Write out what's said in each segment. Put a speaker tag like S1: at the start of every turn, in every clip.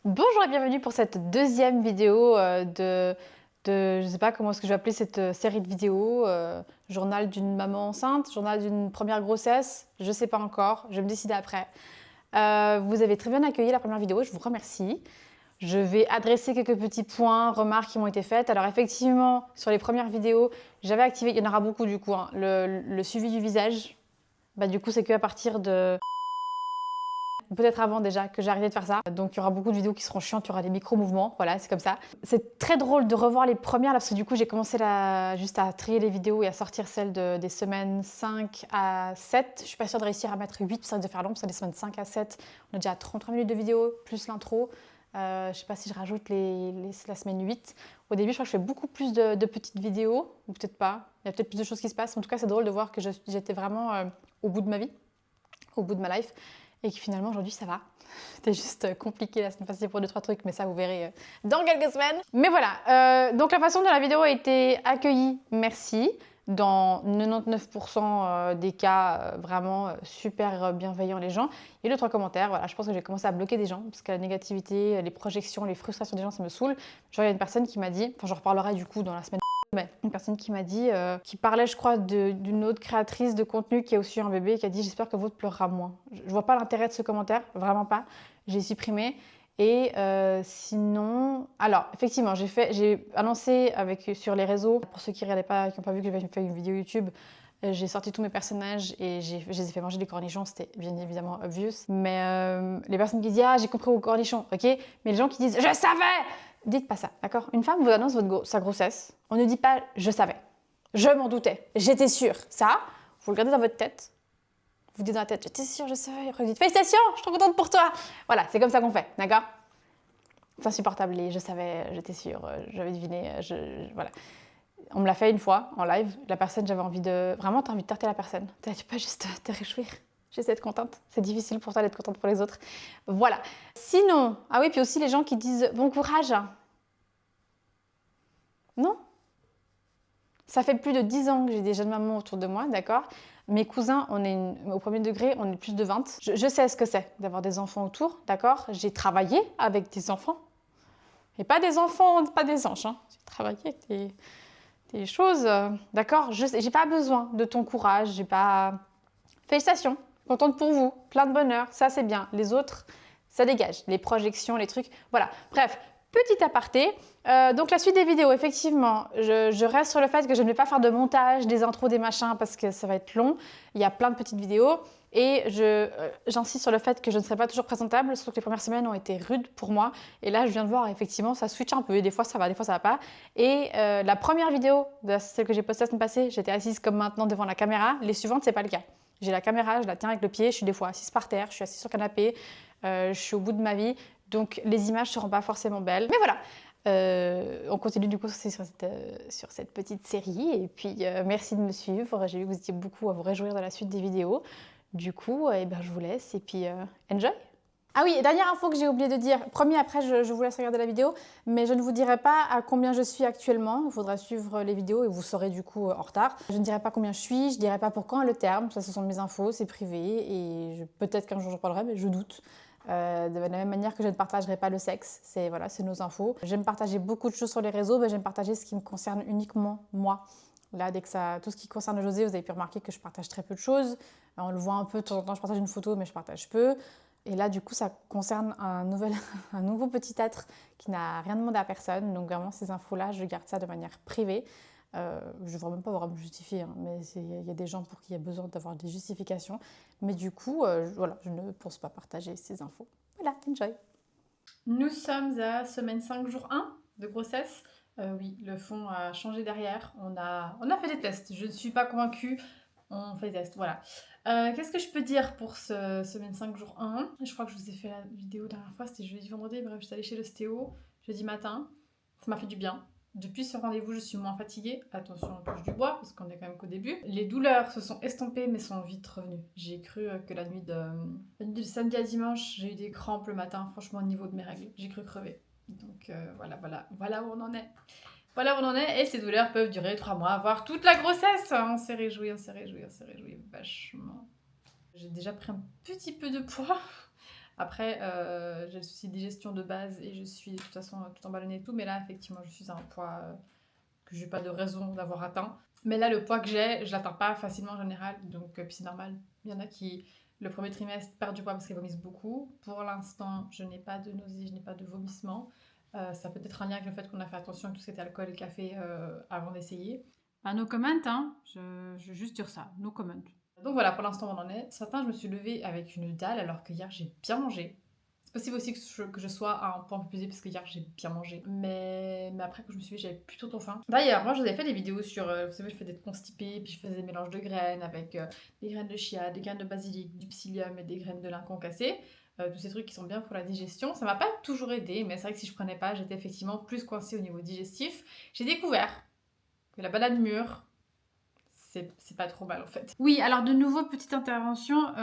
S1: Bonjour et bienvenue pour cette deuxième vidéo je sais pas comment est-ce que je vais appeler cette série de vidéos, journal d'une maman enceinte, journal d'une première grossesse, je sais pas encore, je vais me décider après. Vous avez très bien accueilli la première vidéo, je vous remercie. Je vais adresser quelques petits points, remarques qui m'ont été faites. Alors effectivement, sur les premières vidéos, j'avais activé, il y en aura beaucoup du coup, hein, le suivi du visage. Bah, du coup, c'est qu'à partir de... Peut-être avant déjà que j'ai arrêté de faire ça. Donc il y aura beaucoup de vidéos qui seront chiantes, il y aura des micro-mouvements, voilà, c'est comme ça. C'est très drôle de revoir les premières là, parce que du coup j'ai commencé juste à trier les vidéos et à sortir celles des semaines 5 à 7. Je suis pas sûre de réussir à mettre 8 pour ça de faire long, parce que des semaines 5 à 7, on a déjà 33 minutes de vidéo, plus l'intro. Je sais pas si je rajoute la semaine 8. Au début, je crois que je fais beaucoup plus de petites vidéos, ou peut-être pas. Il y a peut-être plus de choses qui se passent. En tout cas, c'est drôle de voir que j'étais vraiment au bout de ma vie, au bout de ma life. Et que finalement aujourd'hui ça va. C'était juste compliqué la semaine passée pour 2-3 trucs, mais ça vous verrez dans quelques semaines. Mais voilà, donc la façon dont la vidéo a été accueillie, merci. Dans 99% des cas, vraiment super bienveillants les gens. Il y a 2-3 commentaires, voilà, je pense que j'ai commencé à bloquer des gens, parce que la négativité, les projections, les frustrations des gens, ça me saoule. Genre il y a une personne qui m'a dit, enfin j'en reparlerai du coup dans la semaine. Une personne qui m'a dit, qui parlait je crois d'une autre créatrice de contenu qui a aussi eu un bébé, qui a dit j'espère que votre pleurera moins. Je vois pas l'intérêt de ce commentaire, vraiment pas. J'ai supprimé. Et sinon, alors effectivement, j'ai annoncé sur les réseaux, pour ceux qui n'ont pas vu que j'avais fait une vidéo YouTube, j'ai sorti tous mes personnages et je les ai fait manger des cornichons, c'était bien évidemment obvious. Mais les personnes qui disent ah j'ai compris aux cornichons, ok, mais les gens qui disent je savais, dites pas ça, d'accord? Une femme vous annonce sa grossesse, on ne dit pas je savais, je m'en doutais, j'étais sûre. Ça, vous le gardez dans votre tête, vous dites dans la tête j'étais sûre, je savais, après vous dites félicitations, je suis trop contente pour toi. Voilà, c'est comme ça qu'on fait, d'accord? C'est insupportable, je savais, j'étais sûre, j'avais deviné, voilà. On me l'a fait une fois en live, la personne, j'avais envie de... Vraiment, t'as envie de tarter la personne, tu peux pas juste te réjouir. J'essaie d'être contente. C'est difficile pour toi d'être contente pour les autres. Voilà. Sinon, ah oui, puis aussi les gens qui disent bon courage. Non. Ça fait plus de 10 ans que j'ai des jeunes mamans autour de moi, d'accord? Mes cousins, au premier degré, on est plus de 20. Je sais ce que c'est d'avoir des enfants autour, d'accord? J'ai travaillé avec des enfants. Et pas des enfants, pas des anges. Hein. J'ai travaillé avec des choses, d'accord? J'ai pas besoin de ton courage, j'ai pas... Félicitations, contente pour vous, plein de bonheur, ça c'est bien. Les autres, ça dégage, les projections, les trucs, voilà. Bref, petit aparté. Donc la suite des vidéos, effectivement, je reste sur le fait que je ne vais pas faire de montage, des intros, des machins, parce que ça va être long. Il y a plein de petites vidéos. Et j'insiste sur le fait que je ne serai pas toujours présentable, surtout que les premières semaines ont été rudes pour moi. Et là, je viens de voir, effectivement, ça switch un peu. Et des fois, ça va, des fois, ça va pas. Et la première vidéo, celle que j'ai postée la semaine passée, j'étais assise comme maintenant devant la caméra. Les suivantes, c'est pas le cas. J'ai la caméra, je la tiens avec le pied, je suis des fois assise par terre, je suis assise sur le canapé, je suis au bout de ma vie. Donc, les images ne seront pas forcément belles. Mais voilà, on continue du coup sur cette petite série. Et puis, merci de me suivre. J'ai vu que vous étiez beaucoup à vous réjouir de la suite des vidéos. Du coup, je vous laisse et puis enjoy! Ah oui, dernière info que j'ai oublié de dire. Promis, après, je vous laisse regarder la vidéo, mais je ne vous dirai pas à combien je suis actuellement. Il faudra suivre les vidéos et vous saurez du coup en retard. Je ne dirai pas combien je suis, je ne dirai pas pour quand le terme. Ça, ce sont mes infos, c'est privé et peut-être qu'un jour j'en parlerai, mais je doute. De la même manière que je ne partagerai pas le sexe, c'est voilà, c'est nos infos. J'aime partager beaucoup de choses sur les réseaux, mais j'aime partager ce qui me concerne uniquement moi. Là, dès que tout ce qui concerne José, vous avez pu remarquer que je partage très peu de choses. On le voit un peu, de temps en temps, je partage une photo, mais je partage peu. Et là, du coup, ça concerne un nouveau petit être qui n'a rien demandé à personne. Donc vraiment, ces infos-là, je garde ça de manière privée. Je ne devrais même pas avoir à me justifier, hein, mais il y a des gens pour qui il y a besoin d'avoir des justifications. Mais du coup, voilà, je ne pense pas partager ces infos. Voilà, enjoy! Nous sommes à semaine 5, jour 1 de grossesse. Oui, le fond a changé derrière. On a fait des tests. Je ne suis pas convaincue. On fait des tests, voilà. Qu'est-ce que je peux dire pour ce semaine 5, jour 1? Je crois que je vous ai fait la vidéo dernière fois. C'était jeudi, vendredi. Bref, j'étais allée chez l'ostéo jeudi matin. Ça m'a fait du bien. Depuis ce rendez-vous, je suis moins fatiguée. Attention, on touche du bois, parce qu'on est quand même qu'au début. Les douleurs se sont estompées, mais sont vite revenues. J'ai cru que la nuit de samedi à dimanche, j'ai eu des crampes le matin, franchement, au niveau de mes règles. J'ai cru crever. Donc voilà où on en est. Voilà où on en est, et ces douleurs peuvent durer 3 mois, voire toute la grossesse. On s'est réjouis, vachement. J'ai déjà pris un petit peu de poids. Après, j'ai le souci de digestion de base et je suis de toute façon tout emballonnée et tout, mais là, effectivement, je suis à un poids que j'ai pas de raison d'avoir atteint. Mais là, le poids que j'ai, je l'atteins pas facilement en général, donc puis c'est normal. Il y en a qui, le premier trimestre, perdent du poids parce qu'ils vomissent beaucoup. Pour l'instant, je n'ai pas de nausées, je n'ai pas de vomissements. Ça peut être un lien avec le fait qu'on a fait attention à tout ce qui était alcool et café avant d'essayer. No comment, hein, je juste dire ça, no comment. Donc voilà, pour l'instant, on en est. Ce matin, je me suis levée avec une dalle alors que hier, j'ai bien mangé. C'est possible aussi que je sois à un point un peu plus élevé parce que hier j'ai bien mangé. Mais après, quand je me suis levée, j'avais plutôt trop faim. D'ailleurs, moi, je vous avais fait des vidéos sur. Vous savez, je fais des constipés, puis je faisais des mélanges de graines avec des graines de chia, des graines de basilic, du psyllium et des graines de lin concassé. Tous ces trucs qui sont bien pour la digestion. Ça m'a pas toujours aidé, mais c'est vrai que si je prenais pas, j'étais effectivement plus coincée au niveau digestif. J'ai découvert que la banane mûre, c'est pas trop mal en fait. Oui, alors de nouveau, petite intervention.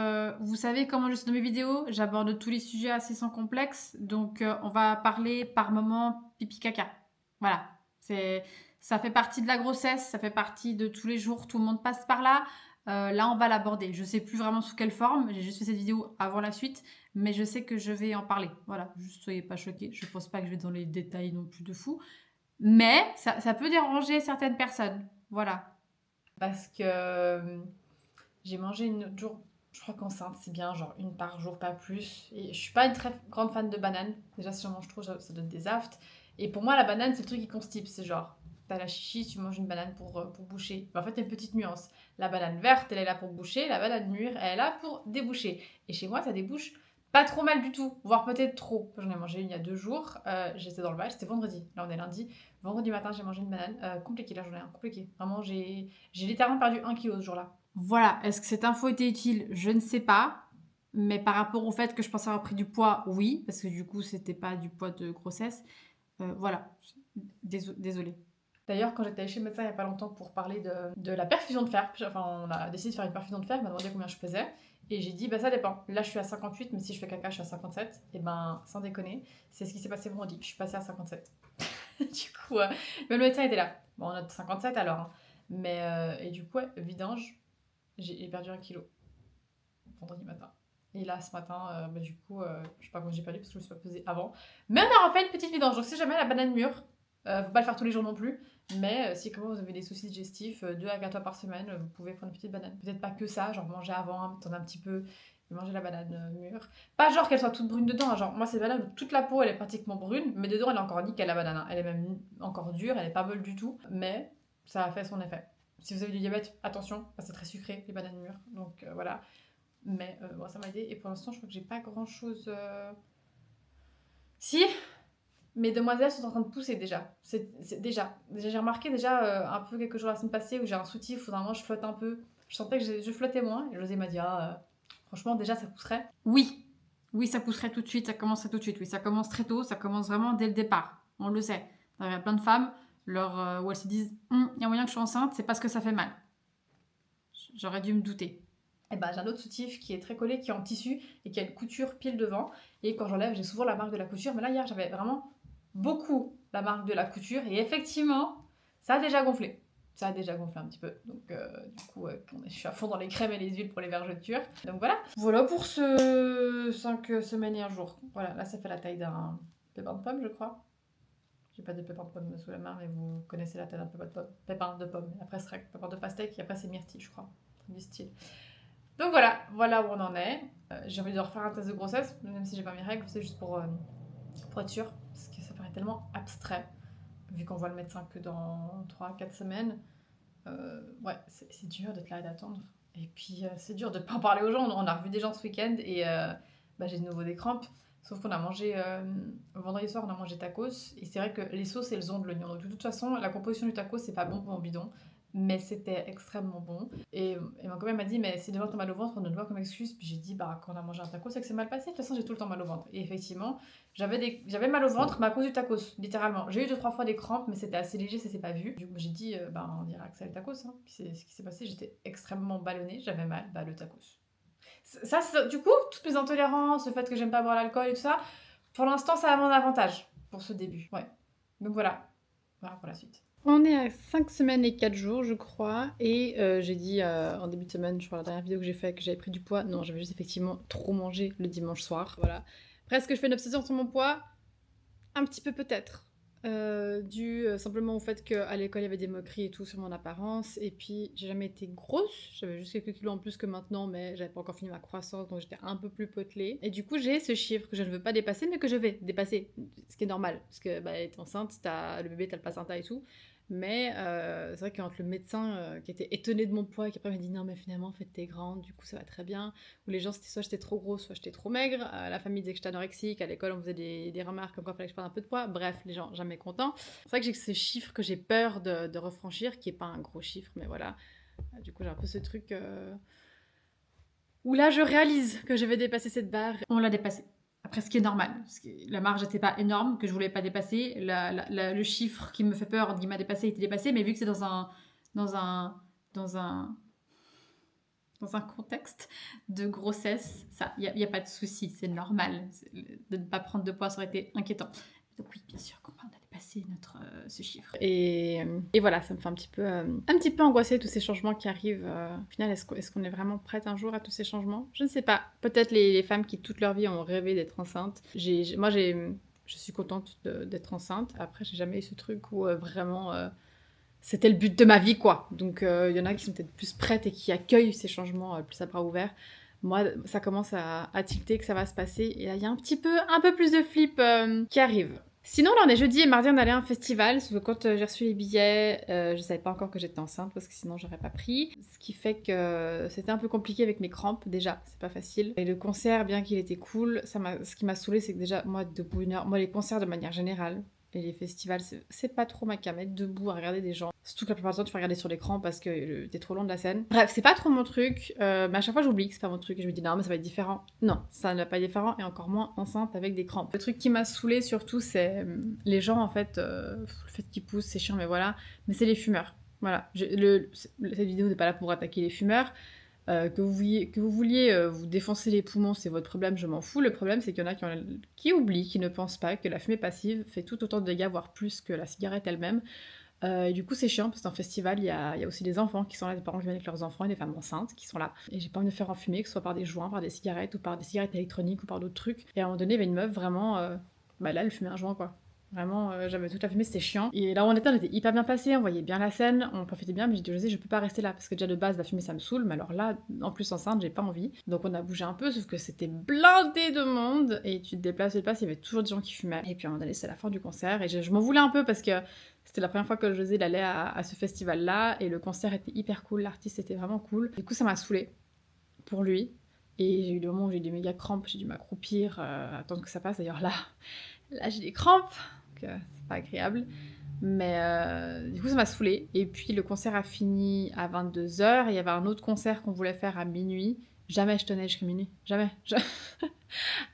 S1: Vous savez comment je suis dans mes vidéos, j'aborde tous les sujets assez sans complexe. Donc on va parler par moment pipi caca. Voilà. Ça fait partie de la grossesse, ça fait partie de tous les jours, tout le monde passe par là. Là, on va l'aborder. Je sais plus vraiment sous quelle forme. J'ai juste fait cette vidéo avant la suite, mais je sais que je vais en parler. Voilà, juste soyez pas choqués. Je pense pas que je vais dans les détails non plus de fou. Mais ça peut déranger certaines personnes. Voilà. Parce que j'ai mangé une autre jour, je crois qu'enceinte, c'est bien, genre une par jour, pas plus. Et je suis pas une très grande fan de banane. Déjà, si j'en mange trop, ça donne des aftes. Et pour moi, la banane, c'est le truc qui constipe. C'est genre, t'as la chichi, tu manges une banane pour boucher. Mais en fait, il y a une petite nuance. La banane verte, elle est là pour boucher. La banane mûre, elle est là pour déboucher. Et chez moi, ça débouche pas trop mal du tout, voire peut-être trop. J'en ai mangé une il y a 2 jours. J'étais dans le bal, c'était vendredi. Là, on est lundi. Vendredi matin, j'ai mangé une banane. Compliquée la journée, hein, compliquée. Vraiment, j'ai littéralement perdu 1 kilo ce jour-là. Voilà, est-ce que cette info était utile? Je ne sais pas. Mais par rapport au fait que je pensais avoir pris du poids, oui, parce que du coup, c'était pas du poids de grossesse. Voilà, désolée. D'ailleurs, quand j'étais allée chez le médecin il n'y a pas longtemps pour parler de la perfusion de fer, enfin, on a décidé de faire une perfusion de fer, il m'a demandé combien je pesais. Et j'ai dit, bah ça dépend. Là, je suis à 58, mais si je fais caca, je suis à 57. Et ben, sans déconner, c'est ce qui s'est passé vendredi. Je suis passée à 57. Du coup, mais le médecin était là. Bon, on a 57 alors. Hein. Mais, et du coup, ouais, vidange, j'ai perdu 1 kilo vendredi matin. Et là, ce matin, bah, du coup, je sais pas comment j'ai perdu parce que je me suis pas pesée avant. Mais on a refait une petite vidange. Donc, si jamais la banane mûre, faut pas le faire tous les jours non plus. Mais si comment vous avez des soucis digestifs, 2 à 4 fois par semaine, vous pouvez prendre une petite banane. Peut-être pas que ça, genre manger avant, attendre un petit peu et manger la banane mûre. Pas genre qu'elle soit toute brune dedans, hein, genre moi c'est banane où toute la peau elle est pratiquement brune, mais dedans elle est encore nickel la banane. Hein. Elle est même encore dure, elle est pas molle du tout, mais ça a fait son effet. Si vous avez du diabète, attention, c'est très sucré les bananes mûres, donc voilà. Mais bon, ça m'a aidé et pour l'instant je crois que j'ai pas grand chose. Si, mes demoiselles sont en train de pousser déjà. Déjà, j'ai remarqué déjà un peu quelques jours la semaine passée où j'ai un soutif où normalement je flotte un peu. Je sentais que je flottais moins. Et José m'a dit franchement déjà ça pousserait. Oui, oui ça pousserait tout de suite, ça commencerait tout de suite. Oui, ça commence très tôt, ça commence vraiment dès le départ. On le sait. Il y a plein de femmes où elles se disent il y a moyen que je sois enceinte, c'est parce que ça fait mal. J'aurais dû me douter. Et ben, j'ai un autre soutif qui est très collé, qui est en tissu et qui a une couture pile devant. Et quand j'enlève, j'ai souvent la marque de la couture. Mais là, hier, j'avais vraiment beaucoup la marque de la couture. Et effectivement, ça a déjà gonflé. Ça a déjà gonflé un petit peu. Donc, du coup, je suis à fond dans les crèmes et les huiles pour les vergetures. Donc voilà. Voilà pour ce 5 semaines et un jour. Voilà, là, ça fait la taille d'un pépin de pomme, je crois. J'ai pas de pépin de pomme sous la main, mais vous connaissez la taille d'un pépin de pomme. Après, ce sera pépin de pastèque et après, c'est myrtille, je crois. Du style. Donc voilà où on en est. J'ai envie de refaire un test de grossesse, même si j'ai pas mes règles, c'est juste pour être sûr, parce que ça paraît tellement abstrait, vu qu'on voit le médecin que dans 3-4 semaines. Ouais, c'est dur d'être là et d'attendre. Et puis c'est dur de ne pas en parler aux gens. On a revu des gens ce week-end et j'ai de nouveau des crampes. Sauf qu'on a mangé, vendredi soir, on a mangé tacos. Et c'est vrai que les sauces, elles ont de l'oignon. Donc de toute façon, la composition du tacos, c'est pas bon pour mon bidon. Mais c'était extrêmement bon. Et ma copine m'a dit, mais si demain t'as mal au ventre, on ne le voit comme excuse. Puis j'ai dit, bah quand on a mangé un taco, c'est que c'est mal passé. De toute façon, j'ai tout le temps mal au ventre. Et effectivement, j'avais mal au ventre, mais à cause du tacos, littéralement. J'ai eu 2-3 fois des crampes, mais c'était assez léger, ça s'est pas vu. Du coup, j'ai dit, on dirait que c'est le tacos. Hein. Puis c'est ce qui s'est passé, j'étais extrêmement ballonnée, j'avais mal, le tacos. Ça, du coup, toutes mes intolérances, le fait que j'aime pas boire l'alcool et tout ça, pour l'instant, ça a mon avantage pour ce début. Ouais. Donc voilà pour la suite.
S2: On est à 5 semaines et 4 jours, je crois. Et j'ai dit en début de semaine, je crois, la dernière vidéo que j'ai fait, que j'avais pris du poids. Non, j'avais juste effectivement trop mangé le dimanche soir. Voilà. Presque que je fais une obsession sur mon poids. Un petit peu peut-être. Dû simplement au fait qu'à l'école il y avait des moqueries et tout sur mon apparence. Et puis j'ai jamais été grosse. J'avais juste quelques kilos en plus que maintenant, mais j'avais pas encore fini ma croissance, donc j'étais un peu plus potelée. Et du coup, j'ai ce chiffre que je ne veux pas dépasser, mais que je vais dépasser. Ce qui est normal. Parce que bah, être enceinte, le bébé, t'as le placenta et tout. Mais c'est vrai qu'entre le médecin qui était étonné de mon poids et qui après m'a dit non, mais finalement, en fait, t'es grande, du coup, ça va très bien. Où les gens, c'était soit j'étais trop grosse, soit j'étais trop maigre. La famille disait que j'étais anorexique. À l'école, on faisait des remarques comme quoi il fallait que je prenne un peu de poids. Bref, les gens, jamais contents. C'est vrai que j'ai ce chiffre que j'ai peur de refranchir, qui est pas un gros chiffre, mais voilà. Du coup, j'ai un peu ce truc où là, je réalise que je vais dépasser cette barre. On l'a dépassée. Après, ce qui est normal, parce que la marge n'était pas énorme, que je voulais pas dépasser. Le chiffre qui me fait peur, qui m'a dépassé, était dépassé, mais vu que c'est dans un, dans un, dans un contexte de grossesse, ça, il y a pas de souci, c'est normal. De ne pas prendre de poids, ça aurait été inquiétant. Donc oui, bien sûr qu'on a dépassé ce chiffre. Et voilà, ça me fait un petit peu angoisser tous ces changements qui arrivent. Au final, est-ce qu'on est vraiment prête un jour à tous ces changements? Je ne sais pas. Peut-être les femmes qui toute leur vie ont rêvé d'être enceintes. Je suis contente d'être enceinte. Après, j'ai jamais eu ce truc où vraiment c'était le but de ma vie, quoi. Donc, il y en a qui sont peut-être plus prêtes et qui accueillent ces changements plus à bras ouverts. Moi, ça commence à tilter que ça va se passer. Et là, il y a un peu plus de flip qui arrive. Sinon, là, on est jeudi et mardi, on allait à un festival. Sauf que quand j'ai reçu les billets, je savais pas encore que j'étais enceinte parce que sinon, j'aurais pas pris. Ce qui fait que c'était un peu compliqué avec mes crampes. Déjà, c'est pas facile. Et le concert, bien qu'il était cool, ce qui m'a saoulée, c'est que déjà, moi, debout une heure, moi, les concerts de manière générale, et les festivals, c'est pas trop ma cam, être debout à regarder des gens. Surtout que la plupart du temps, tu vas regarder sur l'écran parce que t'es trop long de la scène. Bref, c'est pas trop mon truc, mais à chaque fois, j'oublie que c'est pas mon truc et je me dis non, mais ça va être différent. Non, ça ne va pas être différent et encore moins enceinte avec des crampes. Le truc qui m'a saoulée surtout, c'est les gens en fait, le fait qu'ils poussent, c'est chiant, mais voilà. Mais c'est les fumeurs. Voilà. Cette vidéo n'est pas là pour attaquer les fumeurs. Que vous vouliez vous défoncer les poumons, c'est votre problème, je m'en fous. Le problème, c'est qu'il y en a qui oublient, qui ne pensent pas que la fumée passive fait tout autant de dégâts, voire plus que la cigarette elle-même. Et du coup, c'est chiant parce qu'en festival, il y a aussi des enfants qui sont là, des parents qui viennent avec leurs enfants et des femmes enceintes qui sont là. Et j'ai pas envie de faire enfumer, que ce soit par des joints, par des cigarettes ou par des cigarettes électroniques ou par d'autres trucs. Et à un moment donné, il y avait une meuf vraiment. Bah là, elle fumait un joint quoi. Vraiment, j'avais toute la fumée, c'était chiant. Et là où on était hyper bien passé, on voyait bien la scène, on profitait bien, mais j'ai dit José, je peux pas rester là parce que déjà de base, la fumée ça me saoule, mais alors là, en plus enceinte, j'ai pas envie. Donc on a bougé un peu, sauf que c'était blindé de monde et tu te déplaces, il y avait toujours des gens qui fumaient. Et puis à un moment donné, c'est la fin du concert et je m'en voulais un peu parce que c'était la première fois que José allait à ce festival-là et le concert était hyper cool, l'artiste était vraiment cool. Du coup, ça m'a saoulée pour lui. Et j'ai eu des moments où j'ai eu des méga crampes, j'ai dû m'accroupir, attendre que ça passe. D'ailleurs là j'ai des crampes, donc c'est pas agréable. Mais du coup, ça m'a saoulée. Et puis, le concert a fini à 22h. Il y avait un autre concert qu'on voulait faire à minuit. Jamais je tenais jusqu'à minuit. Jamais.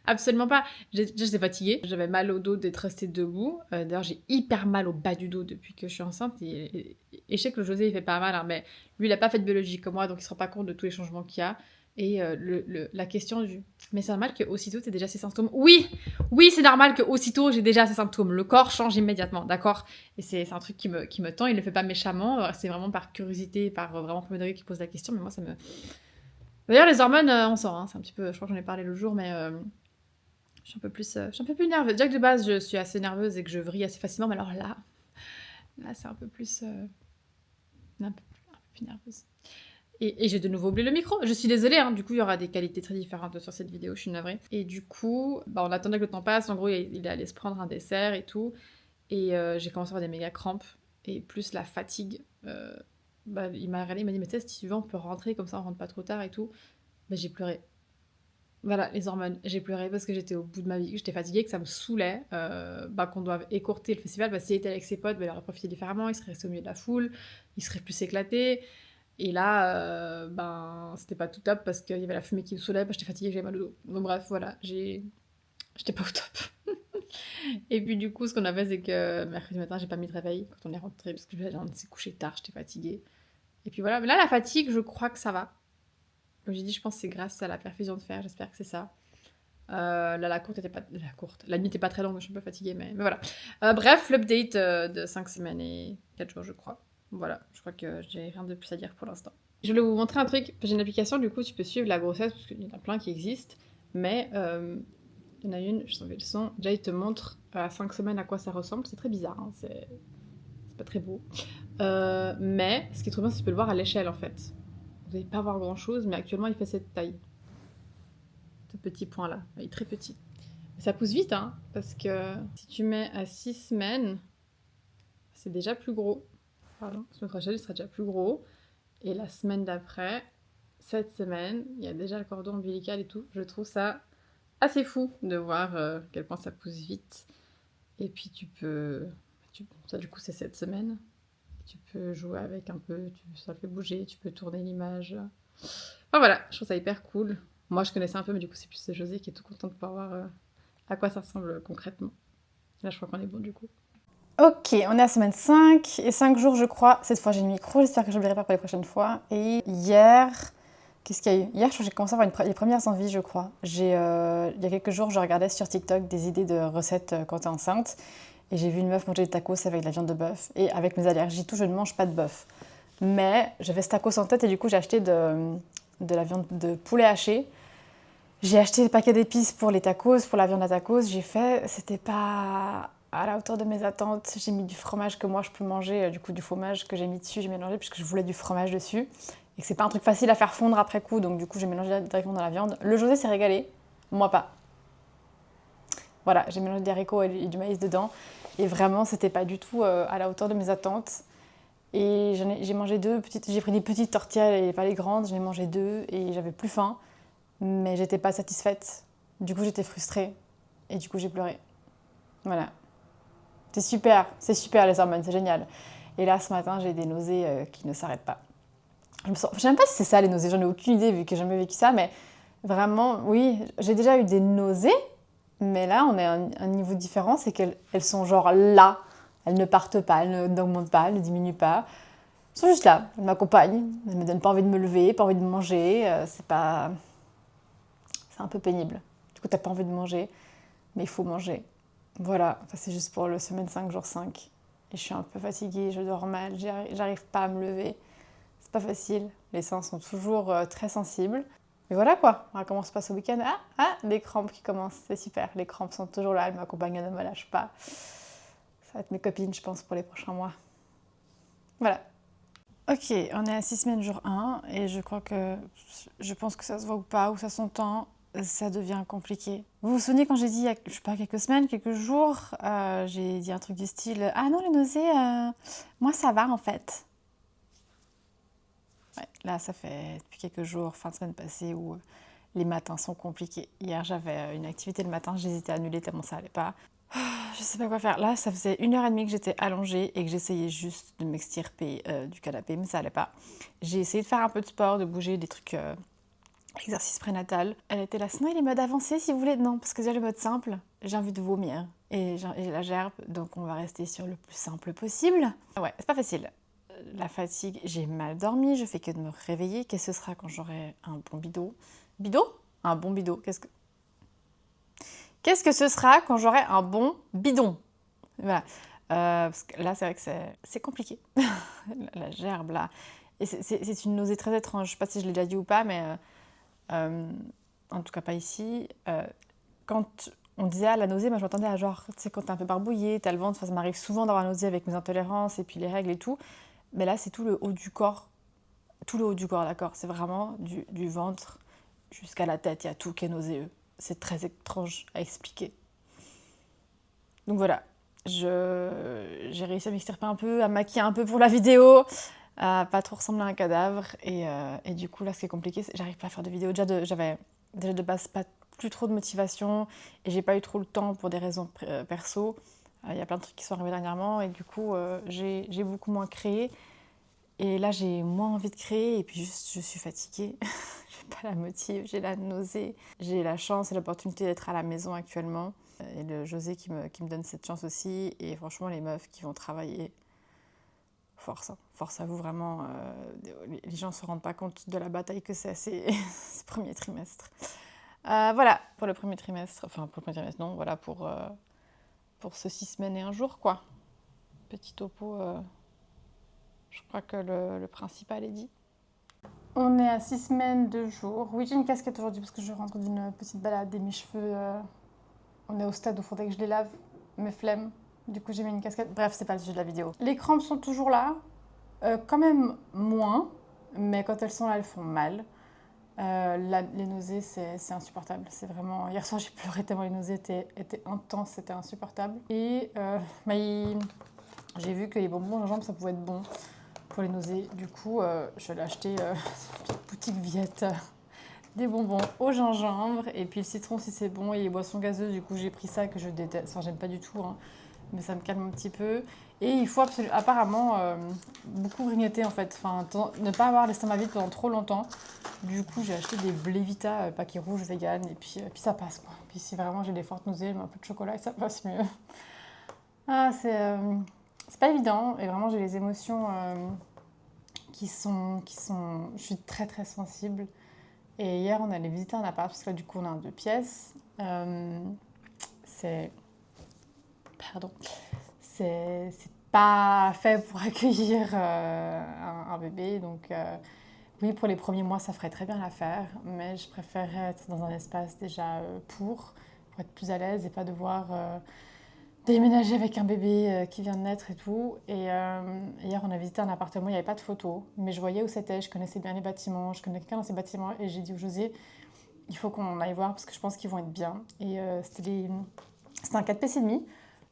S2: Absolument pas. J'étais fatiguée. J'avais mal au dos d'être restée debout. D'ailleurs, j'ai hyper mal au bas du dos depuis que je suis enceinte. Et je sais que le José, il fait pas mal, hein, mais lui, il a pas fait de biologie comme moi, donc il se rend pas compte de tous les changements qu'il y a. Et la question du... Mais c'est normal qu'aussitôt, tu déjà ces symptômes. Oui, oui, c'est normal qu'aussitôt, j'ai déjà ces symptômes. Le corps change immédiatement, d'accord? Et c'est un truc qui me tend. Il le fait pas méchamment. C'est vraiment par curiosité, par vraiment premier degré qu'il pose la question. Mais moi, ça me... D'ailleurs, les hormones, on sent. Hein, c'est un petit peu... Je crois que j'en ai parlé l'autre jour, mais... je suis un peu plus nerveuse. Déjà que de base, je suis assez nerveuse et que je vrille assez facilement. Mais alors là c'est un peu plus... un peu plus nerveuse. Et j'ai de nouveau oublié le micro. Je suis désolée, hein, du coup, il y aura des qualités très différentes sur cette vidéo, je suis navrée. Et du coup, on attendait que le temps passe. En gros, il allait se prendre un dessert et tout. Et j'ai commencé à avoir des méga crampes. Et plus la fatigue. Il m'a regardé, il m'a dit, mais tu sais, si tu veux, on peut rentrer, comme ça on rentre pas trop tard et tout. J'ai pleuré. Voilà, les hormones. J'ai pleuré parce que j'étais au bout de ma vie, que j'étais fatiguée, que ça me saoulait, qu'on doive écourter le festival. S'il était avec ses potes, il aurait profité différemment, il serait resté au milieu de la foule, il serait plus éclaté. Et là, c'était pas tout top parce qu'il y avait la fumée qui me saoulait, j'étais fatiguée, j'avais mal au dos. Donc bref, voilà, j'étais pas au top. Et puis du coup, ce qu'on a fait, c'est que mercredi matin, j'ai pas mis de réveil quand on est rentré parce que on s'est couché tard, j'étais fatiguée. Et puis voilà, mais là, la fatigue, je crois que ça va. Comme j'ai dit, je pense que c'est grâce à la perfusion de fer, j'espère que c'est ça. Là, la nuit n'était pas très longue, je suis un peu fatiguée, mais voilà. Bref, l'update de 5 semaines et 4 jours, je crois. Voilà, je crois que j'ai rien de plus à dire pour l'instant. Je voulais vous montrer un truc. J'ai une application, du coup, tu peux suivre la grossesse, parce qu'il y en a plein qui existent. Mais il y en a une, je savais le son. Déjà, il te montre à 5 semaines à quoi ça ressemble. C'est très bizarre, hein, c'est pas très beau. Mais ce qui est trop bien, c'est que tu peux le voir à l'échelle, en fait. Vous n'allez pas voir grand-chose, mais actuellement, il fait cette taille. Ce petit point-là. Il est très petit. Ça pousse vite, hein, parce que si tu mets à 6 semaines, c'est déjà plus gros. Pardon, la semaine prochaine, il sera déjà plus gros. Et la semaine d'après, 7 semaines, il y a déjà le cordon ombilical et tout. Je trouve ça assez fou de voir à quel point ça pousse vite. Et puis ça, du coup, c'est 7 semaines. Tu peux jouer avec un peu, ça le fait bouger, tu peux tourner l'image. Enfin voilà, je trouve ça hyper cool. Moi, je connaissais un peu, mais du coup, c'est plus José qui est tout content de pouvoir voir à quoi ça ressemble concrètement. Là, je crois qu'on est bon du coup.
S1: Ok, on est à semaine 5 et 5 jours, je crois. Cette fois, j'ai le micro, j'espère que je n'oublierai pas pour les prochaines fois. Et hier, qu'est-ce qu'il y a eu? Hier, je crois que j'ai commencé à avoir les premières envies, je crois. Il y a quelques jours, je regardais sur TikTok des idées de recettes quand t'es enceinte. Et j'ai vu une meuf manger des tacos avec de la viande de bœuf. Et avec mes allergies, tout, je ne mange pas de bœuf. Mais j'avais ce tacos en tête et du coup, j'ai acheté de la viande de poulet haché. J'ai acheté des paquets d'épices pour les tacos, pour la viande à tacos. J'ai fait, c'était pas à la hauteur de mes attentes. J'ai mis du fromage que moi je peux manger, du coup du fromage que j'ai mis dessus, j'ai mélangé puisque je voulais du fromage dessus. Et que c'est pas un truc facile à faire fondre après coup, donc du coup j'ai mélangé directement dans la viande. Le José s'est régalé, moi pas. Voilà, j'ai mélangé des haricots et du maïs dedans. Et vraiment, c'était pas du tout à la hauteur de mes attentes. Et j'ai mangé j'ai pris des petites tortillas et pas les grandes, j'en ai mangé deux et j'avais plus faim. Mais j'étais pas satisfaite. Du coup, j'étais frustrée. Et du coup, j'ai pleuré. Voilà. C'est super les hormones, c'est génial. Et là, ce matin, j'ai des nausées qui ne s'arrêtent pas. Je sais même pas si c'est ça les nausées, j'en ai aucune idée vu que j'ai jamais vécu ça, mais vraiment, oui, j'ai déjà eu des nausées, mais là, on est à un niveau différent, c'est qu'elles sont genre là. Elles ne partent pas, elles n'augmentent pas, elles ne diminuent pas. Elles sont juste là, elles m'accompagnent, elles me donnent pas envie de me lever, pas envie de manger, c'est pas... C'est un peu pénible. Du coup, t'as pas envie de manger, mais il faut manger. Voilà, ça c'est juste pour le semaine 5, jour 5. Et je suis un peu fatiguée, je dors mal, j'arrive pas à me lever. C'est pas facile, les seins sont toujours très sensibles. Mais voilà quoi, on va comment se passe au week-end. Les crampes qui commencent, c'est super. Les crampes sont toujours là, elles m'accompagnent, elles ne me lâchent pas. Ça va être mes copines, je pense, pour les prochains mois. Voilà. Ok, on est à 6 semaines jour 1 et je pense que ça se voit ou pas, ou ça s'entend, ça devient compliqué. Vous vous souvenez quand j'ai dit, il y a, je sais pas, quelques semaines, quelques jours, j'ai dit un truc du style « Ah non, les nausées, moi ça va en fait ». Ouais, là, ça fait depuis quelques jours, fin de semaine passée, où les matins sont compliqués. Hier, j'avais une activité le matin, j'hésitais à annuler tellement ça allait pas. Je sais pas quoi faire. Là, ça faisait 1h30 que j'étais allongée et que j'essayais juste de m'extirper du canapé, mais ça allait pas. J'ai essayé de faire un peu de sport, de bouger, des trucs, exercice prénatal. Elle était là, sinon il est mode avancé si vous voulez. Non, parce que déjà le mode simple, j'ai envie de vomir et j'ai la gerbe, donc on va rester sur le plus simple possible. Ouais, c'est pas facile. La fatigue, j'ai mal dormi, je fais que de me réveiller. Qu'est-ce que ce sera quand j'aurai un bon bidon? Bidon? Un bon bidon, Qu'est-ce que ce sera quand j'aurai un bon bidon? Voilà. Parce que là, c'est vrai que c'est compliqué. La gerbe, là. Et c'est une nausée très étrange. Je sais pas si je l'ai déjà dit ou pas, mais en tout cas pas ici. Quand on disait la nausée, moi je m'attendais à genre, tu sais, quand t'es un peu barbouillé, t'as le ventre, ça m'arrive souvent d'avoir la nausée avec mes intolérances et puis les règles et tout. Mais là, c'est tout le haut du corps. Tout le haut du corps, d'accord. C'est vraiment du ventre jusqu'à la tête. Il y a tout qui est nauséeux. C'est très étrange à expliquer. Donc voilà, j'ai réussi à m'extirper un peu, à maquiller un peu pour la vidéo, à pas trop ressembler à un cadavre. Et du coup, là, ce qui est compliqué, c'est que j'arrive pas à faire de vidéo. J'avais déjà de base pas plus trop de motivation et j'ai pas eu trop le temps pour des raisons perso. Il y a plein de trucs qui sont arrivés dernièrement et du coup, j'ai beaucoup moins créé. Et là, j'ai moins envie de créer et puis juste, je suis fatiguée. J'ai pas la motive, j'ai la nausée. J'ai la chance et l'opportunité d'être à la maison actuellement. Et le José qui me donne cette chance aussi. Et franchement, les meufs qui vont travailler, force. Hein. Force à vous, vraiment. Les gens ne se rendent pas compte de la bataille que c'est ces premiers trimestres.
S2: Voilà, pour le premier trimestre, enfin pour le premier trimestre, non, voilà, pour ce 6 semaines et un jour, quoi. Petit topo, je crois que le principal est dit.
S1: On est à 6 semaines, 2 jours. Oui, j'ai une casquette aujourd'hui parce que je rentre d'une petite balade et mes cheveux, on est au stade où il faudrait que je les lave, mes flemmes. Du coup, j'ai mis une casquette. Bref, c'est pas le sujet de la vidéo. Les crampes sont toujours là, quand même moins, mais quand elles sont là, elles font mal. Les nausées, c'est insupportable. C'est vraiment. Hier soir, j'ai pleuré tellement les nausées étaient intenses, c'était insupportable. Et j'ai vu que les bonbons au gingembre, ça pouvait être bon pour les nausées. Du coup, je suis allée acheter une boutique Viette des bonbons au gingembre et puis le citron si c'est bon et les boissons gazeuses. Du coup, j'ai pris ça que je déteste. Enfin, j'aime pas du tout, hein, mais ça me calme un petit peu. Et il faut apparemment beaucoup grignoter en fait. Enfin, ne pas avoir l'estomac vide pendant trop longtemps. Du coup, j'ai acheté des Blévita paquet rouge vegan et puis ça passe quoi. Puis si vraiment j'ai des fortes nausées, je mets un peu de chocolat et ça passe mieux. Ah, c'est pas évident et vraiment j'ai les émotions qui sont. Je suis très très sensible. Et hier, on allait visiter un appart parce que là, du coup, on a un 2 pièces. C'est. Pardon. C'est pas fait pour accueillir un bébé. Donc, oui, pour les premiers mois, ça ferait très bien l'affaire. Mais je préférerais être dans un espace déjà pour être plus à l'aise et pas devoir déménager avec un bébé qui vient de naître et tout. Et hier, on a visité un appartement, il n'y avait pas de photos, mais je voyais où c'était, je connaissais bien les bâtiments, je connais quelqu'un dans ces bâtiments, et j'ai dit au José, il faut qu'on aille voir parce que je pense qu'ils vont être bien. Et c'était un 4 PC demi,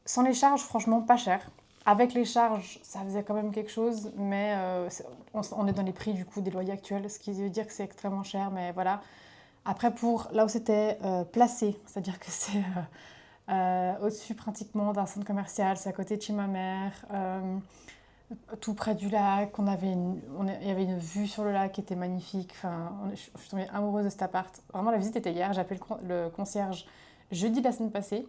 S1: sans les charges, franchement, pas cher. Avec les charges, ça faisait quand même quelque chose, mais on est dans les prix du coup des loyers actuels, ce qui veut dire que c'est extrêmement cher, mais voilà. Après, pour là où c'était placé, c'est-à-dire que c'est au-dessus pratiquement d'un centre commercial, c'est à côté de chez ma mère, tout près du lac, il y avait une vue sur le lac qui était magnifique, enfin, je suis tombée amoureuse de cet appart. Vraiment, la visite était hier, j'ai appelé le concierge jeudi de la semaine passée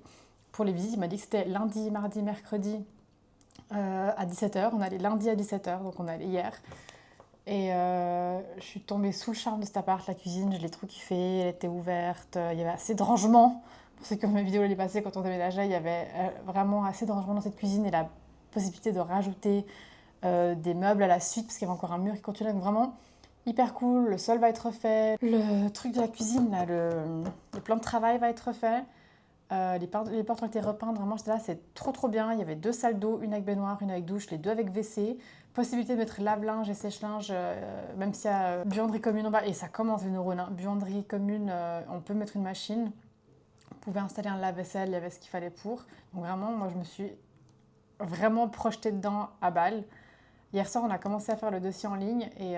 S1: pour les visites, il m'a dit que c'était lundi, mardi, mercredi à 17h, on allait lundi à 17h, donc on allait hier. Et je suis tombée sous le charme de cet appart, la cuisine, je l'ai trop kiffée, elle était ouverte, il y avait assez de rangement. Pour ceux qui ont vu ma vidéo l'année passée, quand on déménageait, il y avait vraiment assez de rangement dans cette cuisine et la possibilité de rajouter des meubles à la suite, parce qu'il y avait encore un mur qui continuait. Donc vraiment, hyper cool, le sol va être refait, le truc de la cuisine, là, le plan de travail va être refait. Les portes ont été repeintes, vraiment j'étais là, c'est trop trop bien. Il y avait 2 salles d'eau, une avec baignoire, une avec douche, les 2 avec WC. Possibilité de mettre lave-linge et sèche-linge, même s'il y a buanderie commune en bas. Et ça commence les neurones, hein. Buanderie commune, on peut mettre une machine. On pouvait installer un lave-vaisselle, il y avait ce qu'il fallait pour. Donc vraiment, moi je me suis vraiment projetée dedans à balle. Hier soir, on a commencé à faire le dossier en ligne et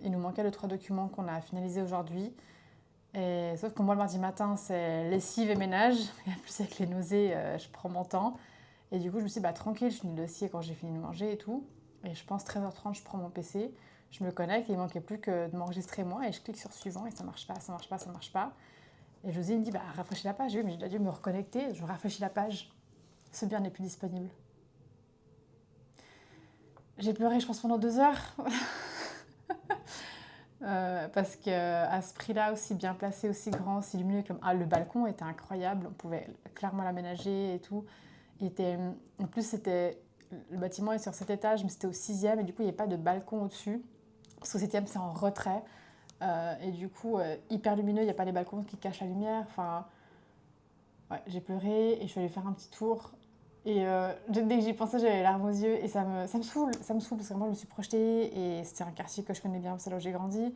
S1: il nous manquait 2-3 documents qu'on a finalisés aujourd'hui. Et, sauf que moi, le mardi matin, c'est lessive et ménage. Et en plus, avec les nausées, je prends mon temps. Et du coup, je me suis dit, bah, tranquille, je finis le dossier quand j'ai fini de manger et tout. Et je pense 13h30, je prends mon PC, je me connecte et il manquait plus que de m'enregistrer moi. Et je clique sur suivant et ça marche pas, ça marche pas, ça marche pas. Et José me dit, bah, rafraîchis la page. Oui, mais j'ai dû me reconnecter, je rafraîchis la page. Ce bien n'est plus disponible. J'ai pleuré, je pense, pendant 2 heures. Parce qu'à ce prix-là, aussi bien placé, aussi grand, aussi lumineux, le balcon était incroyable, on pouvait clairement l'aménager et tout. En plus, le bâtiment est sur 7 étages, mais c'était au 6e, et du coup, il n'y avait pas de balcon au-dessus. Parce qu'au 7e, c'est en retrait. Et du coup, hyper lumineux, il n'y a pas les balcons qui cachent la lumière. Enfin, ouais, j'ai pleuré et je suis allée faire un petit tour. Et dès que j'y pensais, j'avais les larmes aux yeux et ça me saoule, parce que moi je me suis projetée et c'était un quartier que je connais bien, c'est là où j'ai grandi.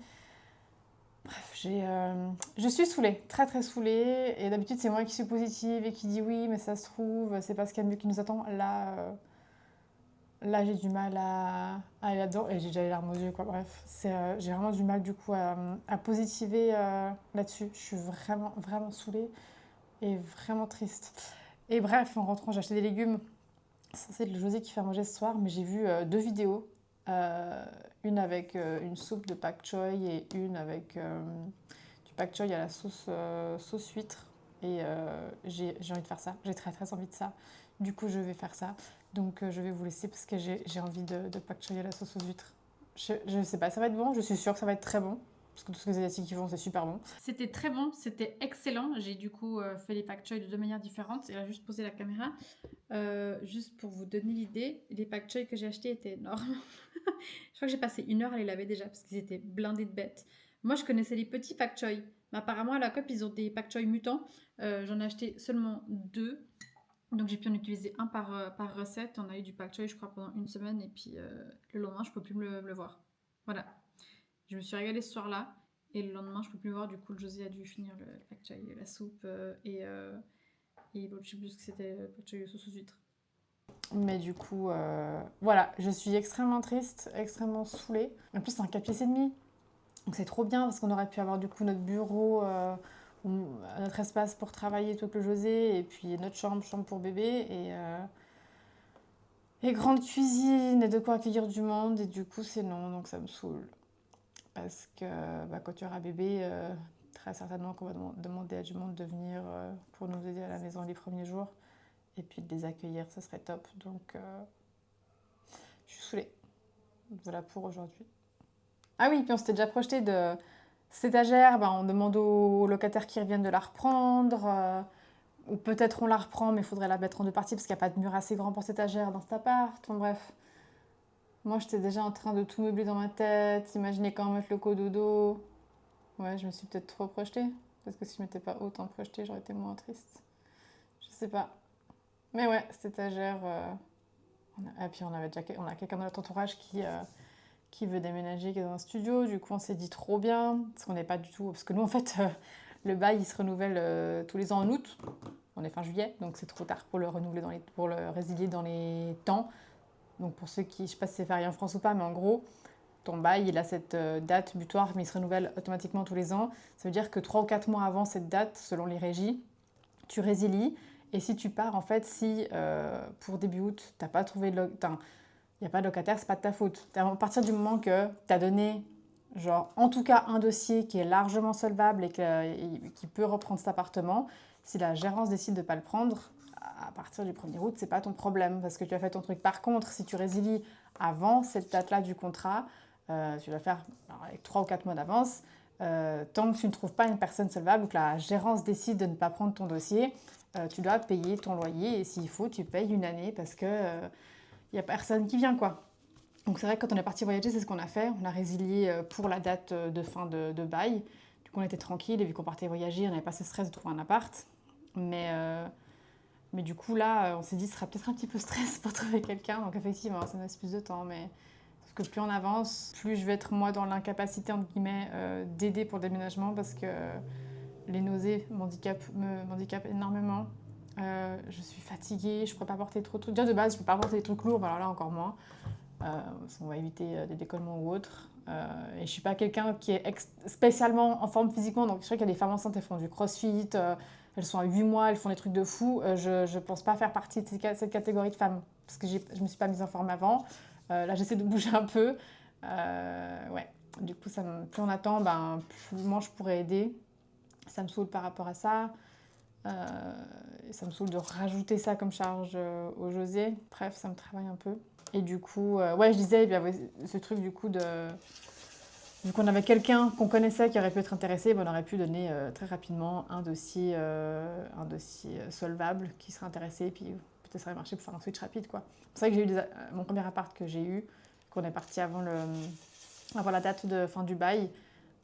S1: Bref, je suis saoulée, très très saoulée. Et d'habitude, c'est moi qui suis positive et qui dit oui, mais ça se trouve, c'est pas ce qu'il y a de mieux qui nous attend. Là j'ai du mal à aller là-dedans et j'ai déjà les larmes aux yeux, quoi. Bref, j'ai vraiment du mal du coup à positiver là-dessus. Je suis vraiment, vraiment saoulée et vraiment triste. Et bref, en rentrant, j'ai acheté des légumes. C'est le José qui fait à manger ce soir, mais j'ai vu 2 vidéos. Une avec une soupe de pak choi et une avec du pak choi à la sauce huître. Et j'ai envie de faire ça. J'ai très très envie de ça. Du coup, je vais faire ça. Donc, je vais vous laisser parce que j'ai envie de pak choi à la sauce aux huîtres. Je sais pas, ça va être bon. Je suis sûre que ça va être très bon. parce que tout ce que les Asiatiques font, c'est super bon.
S2: C'était très bon, c'était excellent. J'ai du coup fait les pak choy de 2 manières différentes. Et là, juste posé la caméra. Juste pour vous donner l'idée, les pak choy que j'ai achetés étaient énormes. Je crois que j'ai passé 1 heure à les laver déjà parce qu'ils étaient blindés de bêtes. Moi, je connaissais les petits pak choy. Mais apparemment, à la COP, ils ont des pak choy mutants. J'en ai acheté seulement 2. Donc, j'ai pu en utiliser un par recette. On a eu du pak choy, je crois, pendant 1 semaine. Et puis, le lendemain, je ne peux plus me le voir. Voilà. Je me suis régalée ce soir-là. Et le lendemain, je ne peux plus le voir. Du coup, le José a dû finir le pak choy, la soupe et l'autre, je sais plus ce que c'était, le pak choy sauce aux huîtres.
S1: Mais du coup, voilà, je suis extrêmement triste, extrêmement saoulée. En plus, c'est un 4 pieds et demi. Donc c'est trop bien parce qu'on aurait pu avoir du coup notre bureau, notre espace pour travailler tout avec le José, et puis notre chambre pour bébé, et grande cuisine, et de quoi accueillir du monde. Et du coup, c'est non, donc ça me saoule. Parce que quand tu auras bébé, très certainement qu'on va demander à du monde de venir pour nous aider à la maison les premiers jours. Et puis de les accueillir, ce serait top. Donc, je suis saoulée. Voilà pour aujourd'hui. Ah oui, puis on s'était déjà projeté de cette étagère. On demande aux locataires qui reviennent de la reprendre. Ou peut-être on la reprend, mais il faudrait la mettre en 2 parties parce qu'il n'y a pas de mur assez grand pour cette étagère dans cet appart. Bon, bref. Moi, j'étais déjà en train de tout meubler dans ma tête, imaginer comment mettre le cododo. Ouais, je me suis peut-être trop projetée. Parce que si je m'étais pas autant projetée, j'aurais été moins triste. Je sais pas. Mais ouais, cette étagère. Et puis on a quelqu'un dans notre entourage qui veut déménager, qui est dans un studio. Du coup, on s'est dit trop bien. Parce qu'on n'est pas du tout. Parce que nous, en fait, le bail, il se renouvelle tous les ans en août. On est fin juillet, donc c'est trop tard pour le renouveler pour le résilier dans les temps. Donc pour ceux qui, je sais pas si c'est férié en France ou pas, mais en gros, ton bail, il a cette date butoir, mais il se renouvelle automatiquement tous les ans. Ça veut dire que 3 ou 4 mois avant cette date, selon les régies, tu résilies. Et si tu pars, en fait, si pour début août, t'as pas trouvé il n'y a pas de locataire, c'est pas de ta faute. À partir du moment que tu as donné, genre, en tout cas, un dossier qui est largement solvable et qui peut reprendre cet appartement, si la gérance décide de ne pas le prendre, à partir du 1er août, c'est pas ton problème parce que tu as fait ton truc. Par contre, si tu résilies avant cette date-là du contrat, tu dois faire avec 3 ou 4 mois d'avance. Tant que tu ne trouves pas une personne solvable ou que la gérance décide de ne pas prendre ton dossier, tu dois payer ton loyer et s'il faut, tu payes 1 année parce que il n'y a personne qui vient, quoi. Donc c'est vrai que quand on est parti voyager, c'est ce qu'on a fait. On a résilié pour la date de fin de bail. Du coup, on était tranquille et vu qu'on partait voyager, on n'avait pas ce stress de trouver un appart. Mais du coup, là, on s'est dit, ce sera peut-être un petit peu stress pour trouver quelqu'un. Donc effectivement, ça nous laisse plus de temps. Mais parce que plus on avance, plus je vais être moi dans l'incapacité, entre guillemets, d'aider pour le déménagement parce que les nausées m'handicapent énormément. Je suis fatiguée, je ne pourrais pas porter trop de trucs. Déjà de base, je ne peux pas porter des trucs lourds, alors là encore moins. Parce qu'on va éviter des décollements ou autres. Et je ne suis pas quelqu'un qui est spécialement en forme physiquement. Donc je sais qu'il y a des femmes enceintes, elles font du crossfit, elles sont à 8 mois, elles font des trucs de fou. Je ne pense pas faire partie de cette catégorie de femmes. Parce que je ne me suis pas mise en forme avant. Là, j'essaie de bouger un peu. Ouais. Du coup, plus on attend, plus moi je pourrais aider. Ça me saoule par rapport à ça. Ça me saoule de rajouter ça comme charge au José. Bref, ça me travaille un peu. Et du coup, ouais, je disais, ce truc du coup vu qu'on avait quelqu'un qu'on connaissait qui aurait pu être intéressé, on aurait pu donner très rapidement un dossier solvable qui serait intéressé, et puis peut-être ça aurait marché pour faire un switch rapide, quoi. C'est vrai que j'ai eu mon premier appart que j'ai eu, qu'on est parti avant la date de fin du bail.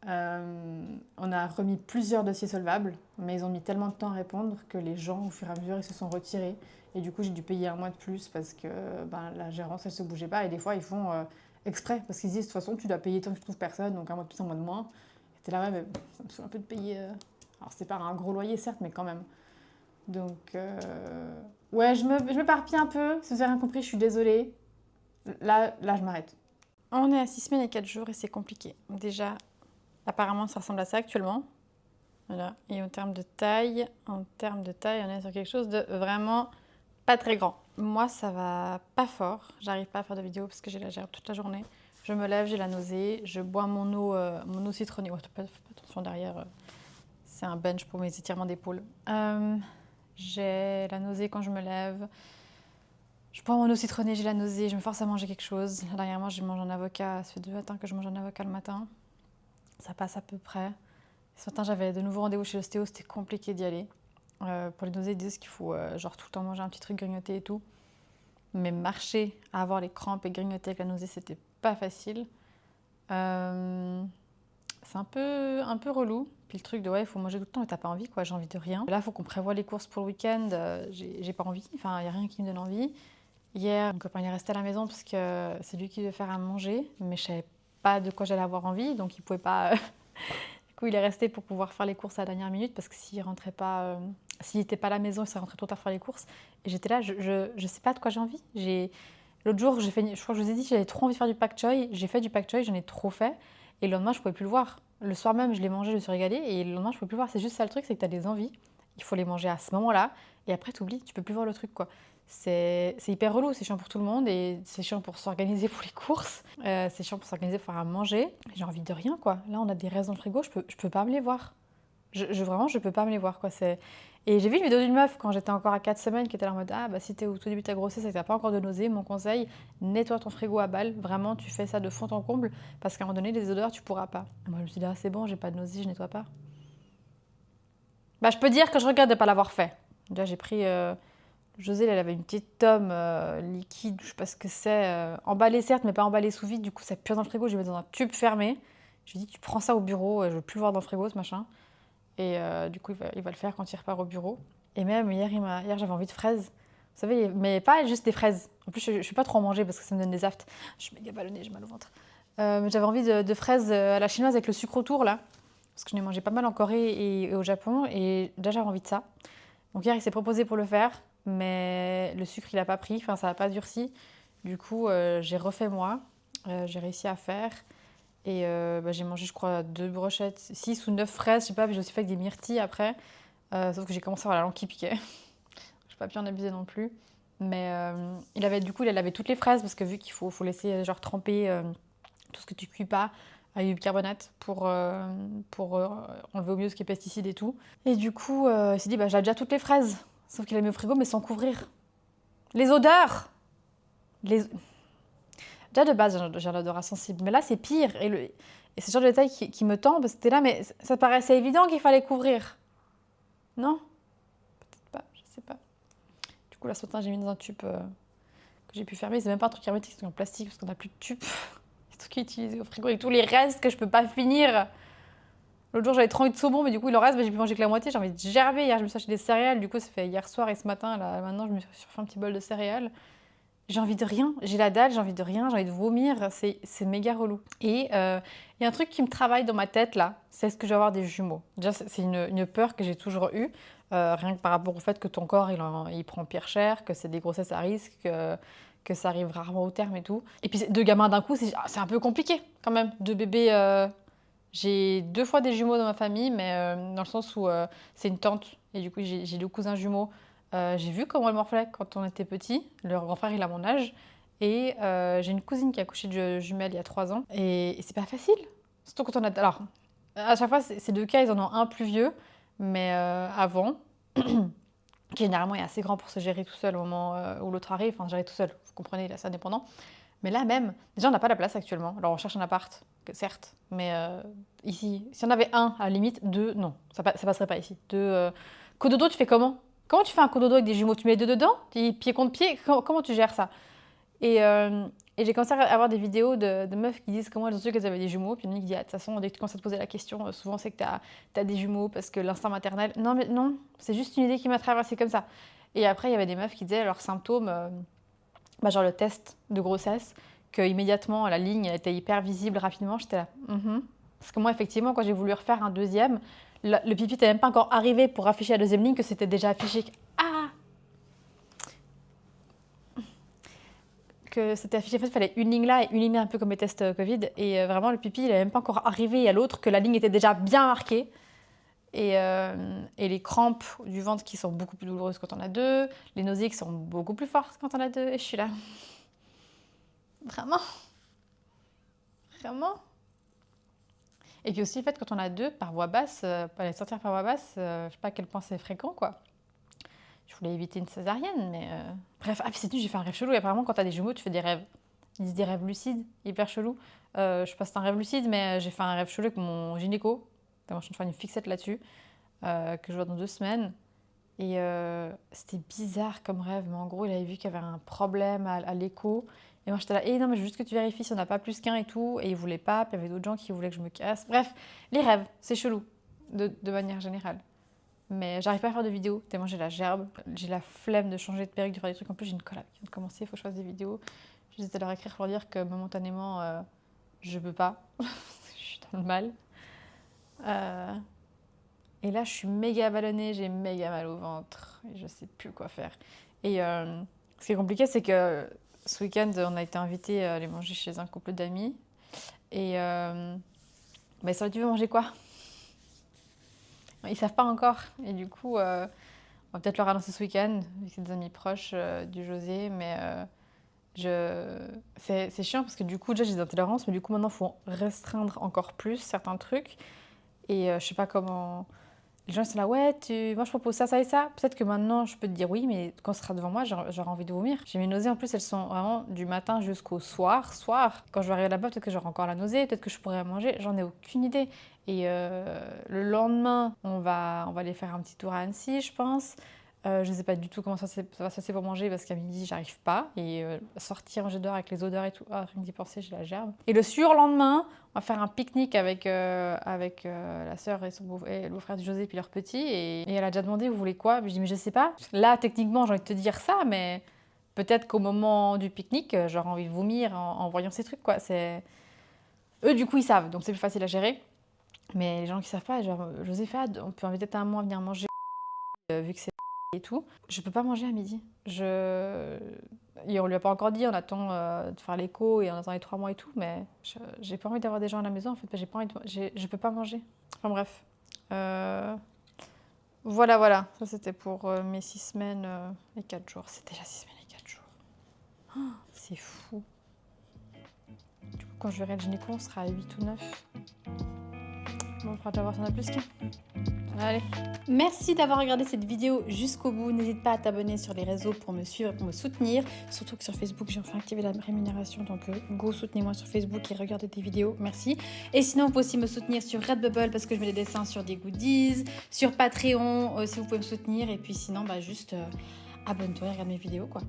S1: On a remis plusieurs dossiers solvables, mais ils ont mis tellement de temps à répondre que les gens, au fur et à mesure, ils se sont retirés. Et du coup, j'ai dû payer 1 mois de plus parce que la gérance, elle se bougeait pas. Et des fois, ils font exprès parce qu'ils disent de toute façon, tu dois payer tant que tu trouves personne, donc 1 mois de plus, 1 mois de moins. Et t'es là, ouais, mais ça me saoule un peu de payer. Alors, c'est pas un gros loyer, certes, mais quand même. Donc, ouais, je m'éparpille un peu. Si vous avez rien compris, je suis désolée. Là, je m'arrête. On est à 6 semaines et 4 jours et c'est compliqué. Déjà, apparemment, ça ressemble à ça actuellement. Voilà. Et en termes de taille, on est sur quelque chose de vraiment pas très grand. Moi, ça va pas fort. J'arrive pas à faire de vidéo parce que j'ai la gerbe toute la journée. Je me lève, j'ai la nausée. Je bois mon eau citronnée. Ouais, fais attention derrière. C'est un bench pour mes étirements d'épaule. J'ai la nausée quand je me lève. Je bois mon eau citronnée, j'ai la nausée. Je me force à manger quelque chose. Dernièrement, j'ai mangé un avocat. Ça fait 2 matins que je mange un avocat le matin. Ça passe à peu près. Ce matin, j'avais de nouveau rendez-vous chez l'ostéo, c'était compliqué d'y aller. Pour les nausées, ils disent qu'il faut genre tout le temps manger un petit truc, grignoter et tout. Mais marcher, avoir les crampes et grignoter avec la nausée, c'était pas facile. C'est un peu relou. Puis le truc de ouais, il faut manger tout le temps, mais t'as pas envie, quoi. J'ai envie de rien. Là, il faut qu'on prévoie les courses pour le week-end. J'ai pas envie. Enfin, il n'y a rien qui me donne envie. Hier, mon copain il est resté à la maison parce que c'est lui qui devait faire à manger, mais je savais pas de quoi j'allais avoir envie, donc il pouvait pas. Du coup, il est resté pour pouvoir faire les courses à la dernière minute parce que s'il rentrait pas, s'il était pas à la maison, il serait rentré trop tard faire les courses. Et j'étais là, je sais pas de quoi j'ai envie. L'autre jour, je crois que je vous ai dit, j'avais trop envie de faire du pak choi. J'ai fait du pak choi, j'en ai trop fait. Et le lendemain, je pouvais plus le voir. Le soir même, je l'ai mangé, je me suis régalée. Et le lendemain, je pouvais plus le voir. C'est juste ça le truc, c'est que tu as des envies. Il faut les manger à ce moment-là. Et après, tu oublies, tu peux plus voir le truc, quoi. C'est hyper relou, c'est chiant pour tout le monde. Et c'est chiant pour s'organiser pour les courses. C'est chiant pour s'organiser pour faire à manger. J'ai envie de rien, quoi. Là, on a des restes dans le frigo, je peux pas me les voir. Vraiment, je peux pas me les voir, quoi. Et j'ai vu une vidéo d'une meuf quand j'étais encore à 4 semaines qui était là en mode ah bah si t'es au tout début de ta grossesse et que t'as pas encore de nausées, mon conseil, nettoie ton frigo à balles. Vraiment, tu fais ça de fond en comble parce qu'à un moment donné, les odeurs, tu pourras pas. Et moi, je me suis dit ah c'est bon, j'ai pas de nausées, je nettoie pas. Bah je peux dire que je regrette de pas l'avoir fait. Déjà, j'ai pris José, elle avait une petite tome liquide, je sais pas ce que c'est, emballée certes, mais pas emballée sous vide. Du coup, ça pue dans le frigo. Je l'ai mis dans un tube fermé. Je lui ai dit tu prends ça au bureau, je veux plus le voir dans le frigo ce machin. Et du coup, il va le faire quand il repart au bureau. Et même hier, j'avais envie de fraises. Vous savez, mais pas juste des fraises. En plus, je ne suis pas trop en manger parce que ça me donne des aftes. Je suis méga ballonnée, j'ai mal au ventre. Mais j'avais envie de fraises à la chinoise avec le sucre autour, là. Parce que je n'ai mangé pas mal en Corée et au Japon. Et déjà, j'avais envie de ça. Donc hier, il s'est proposé pour le faire. Mais le sucre, il n'a pas pris. Enfin, ça n'a pas durci. Du coup, j'ai refait moi. J'ai réussi à faire. Et j'ai mangé, je crois, 2 brochettes, 6 ou 9 fraises, je sais pas, mais j'ai aussi fait avec des myrtilles après. Sauf que j'ai commencé à avoir la langue qui piquait. Je n'ai pas pu en abuser non plus. Mais il avait toutes les fraises parce que vu qu'il faut laisser genre tremper tout ce que tu cuis pas à du bicarbonate pour enlever au mieux ce qui est pesticides et tout. Et du coup, il s'est dit, bah, j'ai déjà toutes les fraises. Sauf qu'il a mis au frigo, mais sans couvrir. Les odeurs les... Déjà de base, j'ai un odorat sensible, mais là c'est pire. Et c'est ce genre de détail qui me tend, parce que c'était là, mais ça paraissait évident qu'il fallait couvrir. Non? Peut-être pas, je sais pas. Du coup, là ce matin, j'ai mis dans un tube que j'ai pu fermer. C'est même pas un truc hermétique, c'est en plastique, parce qu'on n'a plus de tube. C'est tout qui est utilisé au frigo avec tous les restes que je peux pas finir. L'autre jour, j'avais trop envie de saumon, mais du coup, il en reste, j'ai pu manger que la moitié. J'ai envie de gerber. Hier, je me suis acheté des céréales. Du coup, ça fait hier soir et ce matin. Là, maintenant, je me suis fait un petit bol de céréales. J'ai envie de rien, j'ai la dalle, j'ai envie de rien, j'ai envie de vomir, c'est méga relou. Et il y a un truc qui me travaille dans ma tête là, c'est est-ce que je vais avoir des jumeaux. Déjà, c'est une peur que j'ai toujours eue, rien que par rapport au fait que ton corps il prend pire cher, que c'est des grossesses à risque, que ça arrive rarement au terme et tout. Et puis 2 gamins d'un coup, c'est un peu compliqué quand même, 2 bébés. J'ai 2 fois des jumeaux dans ma famille, mais dans le sens où c'est une tante, et du coup j'ai 2 cousins jumeaux. J'ai vu comment elle morflait quand on était petits. Leur grand frère, il a mon âge. Et j'ai une cousine qui a accouché de jumelles il y a 3 ans. Et c'est pas facile. Surtout quand on a... Alors, à chaque fois, ces 2 cas, ils en ont un plus vieux. Mais avant, qui généralement est assez grand pour se gérer tout seul au moment où l'autre arrive. Enfin, gérer tout seul, vous comprenez, il est assez indépendant. Mais là même, déjà, on n'a pas la place actuellement. Alors, on cherche un appart, certes. Mais ici, si on avait un, à la limite, 2, non. Ça passerait pas ici. 2... Cododo, tu fais comment? Comment tu fais un cododo avec des jumeaux? Tu mets les 2 dedans? Pied contre pied? Comment tu gères ça? Et j'ai commencé à avoir des vidéos de meufs qui disent comment elles ont su qu'elles avaient des jumeaux. Puis une qui dit, ah, de toute façon, dès que tu commences à te poser la question, souvent c'est que t'as des jumeaux parce que l'instinct maternel... Non, mais non, c'est juste une idée qui m'a traversée comme ça. Et après, il y avait des meufs qui disaient leurs symptômes, genre le test de grossesse, qu'immédiatement la ligne était hyper visible rapidement. J'étais là, Parce que moi, effectivement, quand j'ai voulu refaire un deuxième, le pipi n'était même pas encore arrivé pour afficher la deuxième ligne que c'était déjà affiché. Que c'était affiché, en fait, il fallait une ligne là et une ligne là, un peu comme les tests Covid. Et vraiment, le pipi, il n'avait même pas encore arrivé à l'autre, que la ligne était déjà bien marquée. Et les crampes du ventre qui sont beaucoup plus douloureuses quand on a 2, les nausées qui sont beaucoup plus fortes quand on a 2. Et je suis là. Vraiment? Et puis aussi, le fait, quand on a 2 par voie basse, les sortir par voie basse, je sais pas à quel point c'est fréquent, quoi. Je voulais éviter une césarienne, mais... Bref, puis cette nuit, j'ai fait un rêve chelou. Et apparemment, quand t'as des jumeaux, tu fais des rêves Ils disent des rêves lucides, hyper chelou. Je sais pas si c'est un rêve lucide, mais j'ai fait un rêve chelou avec mon gynéco. Je suis en train de faire une fixette là-dessus, que je vois dans 2 semaines. Et c'était bizarre comme rêve, mais en gros, il avait vu qu'il y avait un problème à l'écho. Et moi, j'étais là, non, mais je veux juste que tu vérifies si on n'a pas plus qu'un et tout. Et il voulait pas, puis il y avait d'autres gens qui voulaient que je me casse. Bref, les rêves, c'est chelou, de manière générale. Mais j'arrive pas à faire de vidéos, tellement j'ai la gerbe. J'ai la flemme de changer de perruque, de faire des trucs. En plus, j'ai une collab qui vient de commencer, il faut que je fasse des vidéos. J'essaie de leur écrire pour dire que momentanément, je peux pas. Je suis dans le mal. Et là, je suis méga ballonnée, j'ai méga mal au ventre. Et je sais plus quoi faire. Et ce qui est compliqué, c'est que ce week-end, on a été invités à aller manger chez un couple d'amis. Et ça, tu veux manger quoi? Ils savent pas encore. Et du coup, on va peut-être leur annoncer ce week-end, vu que c'est des amis proches du José. Mais c'est chiant parce que du coup, déjà, j'ai des intolérances. Mais du coup, maintenant, il faut restreindre encore plus certains trucs. Et je sais pas comment... Les gens sont là, ouais, moi je propose ça, ça et ça. Peut-être que maintenant je peux te dire oui, mais quand ce sera devant moi, j'aurai envie de vomir. J'ai mes nausées, en plus elles sont vraiment du matin jusqu'au soir. Quand je vais arriver là-bas, peut-être que j'aurai encore la nausée, peut-être que je pourrai manger, j'en ai aucune idée. Et le lendemain, on va aller faire un petit tour à Annecy, je pense. Je ne sais pas du tout comment ça va se passer pour manger parce qu'à midi, j'arrive pas. Et sortir, manger dehors avec les odeurs et tout, rien que d'y penser, j'ai la gerbe. Et le surlendemain, on va faire un pique-nique avec la sœur et le beau-frère de José puis leur petit. Et elle a déjà demandé, vous voulez quoi? Je dis, mais je sais pas. Là, techniquement, j'ai envie de te dire ça, mais peut-être qu'au moment du pique-nique, j'aurai envie de vomir en voyant ces trucs, quoi. Eux, du coup, ils savent, donc c'est plus facile à gérer. Mais les gens qui savent pas, genre, José fait, on peut inviter ta maman à venir manger, vu que c'est et tout. Je peux pas manger à midi. Et on lui a pas encore dit, on attend de faire l'écho et on attend les 3 mois et tout, mais j'ai pas envie d'avoir des gens à la maison en fait, j'ai pas envie je peux pas manger. Enfin bref. Voilà, ça c'était pour mes 6 semaines et 4 jours. C'est déjà 6 semaines et 4 jours. Oh, c'est fou. Du coup, quand je verrai le gynéco, on sera à 8 ou 9. Bon, on pourra déjà voir si on a plus qu'un. Allez. Merci d'avoir regardé cette vidéo jusqu'au bout. N'hésite pas à t'abonner sur les réseaux pour me suivre, pour me soutenir. Surtout que sur Facebook, j'ai enfin activé la rémunération. Donc, go, soutenez-moi sur Facebook et regardez des vidéos. Merci. Et sinon, vous pouvez aussi me soutenir sur Redbubble parce que je mets des dessins sur des goodies. Sur Patreon, si vous pouvez me soutenir. Et puis sinon, juste abonne-toi et regarde mes vidéos, quoi.